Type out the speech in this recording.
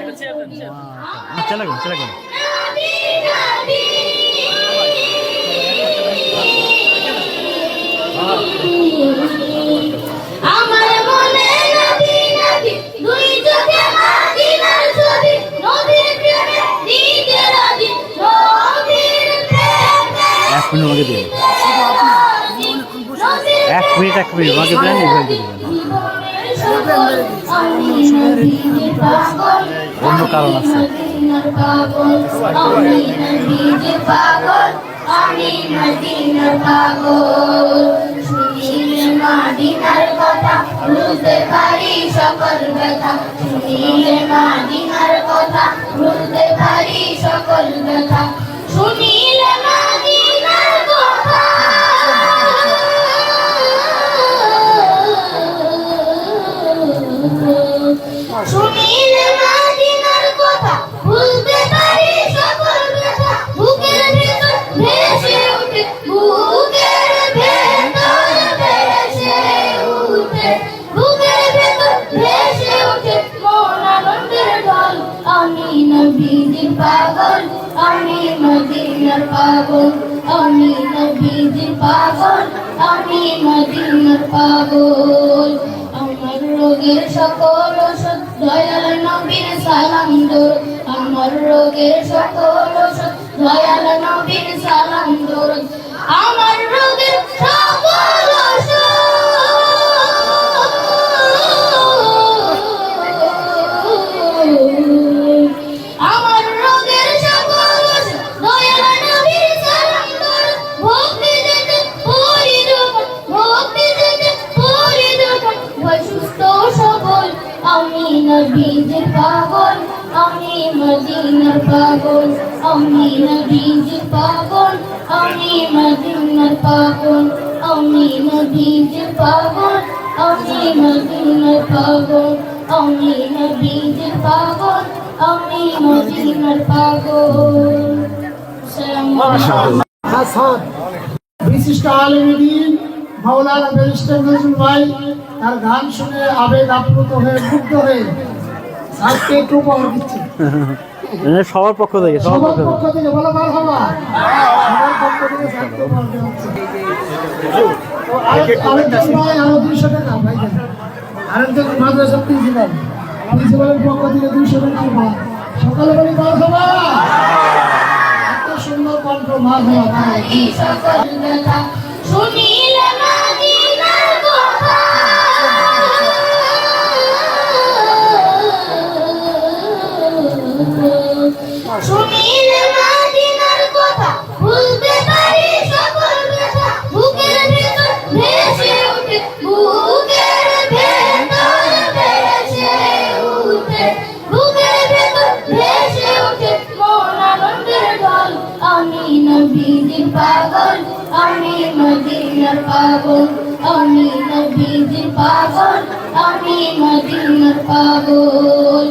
चला गो चला गो एक मिनट आगे प्लान অন্য কারণ আছে ভুলতে পারি সকল ব্যথা শুনিলে মাদিনার কথা ভুলতে পারি সকল ব্যথা শুনিলে মাদিনার কথা শুনিলে মাদিনার কথা ভুলতে পারি সকল ব্যথা বুকের ভেতর ভেসে ওঠে বুকের ভেতর ভেসে ওঠে বুকের ভেতর ভেসে ওঠে মন আনন্দের ঢল আমি নবীজির পাগল আমি মদিনার পাগল আমি নবীজির পাগল আমি মদিনার পাগল আমার রোগের সকল ওষুধ দয়াল নবীর সালাম দরুদ আমার রোগের সকল ওষুধ দয়াল নবীর সালাম দরুদ আমার রোগের সকল ওষুধ আমার রোগের সকল ওষুধ দয়াল নবীর সালাম দরুদ ভক্তি দিতে পরি যখন ভক্তি দিতে পরি যখন সুস্থ সবল আমি নবীজির পাগল আমি মদিনার পাগল আমি নবীজির পাগল আমি মদিনার পাগল আমি নবীজির পাগল আমি মদিনার পাগল আমি নবীজির পাগল আমি মদিনার পাগল হাসান বিশিষ্ট আলেমী দ্বীন মাওলানা ব্যারিস্টার নজরুল ভাই তার গান শুনে আবেগ আপ্লুত হয়ে মুগ্ধ হয়ে আজকে একটু উপহার দিচ্ছে সবার পক্ষ থেকে বলো মারহাবা সবার পক্ষ থেকে স্বাগত উপহার দেওয়া হচ্ছে। তো আরেকজন ভাই আরো 200 টাকা ভাই আরেকজন মাদ্রাসা প্রিন্সিপালের পক্ষ থেকে 200 টাকা উপহার সকালে বলি মারহাবা এত সুন্দর কণ্ঠ মারহাবা শুনিলে মাদিনার কথা শুনিলে মাদিনার কথা ভুলতে পারি সকল ব্যথা বুকের ভেতর ভেসে ওঠে বুকের ভেতর ভেসে ওঠে বুকের ভেতর ভেসে ওঠে মন আনন্দের ঢল আমি নবীজির পাগল আমি মদিনার পাগল আমি নবীজির পাগল আমি মদিনার পাগল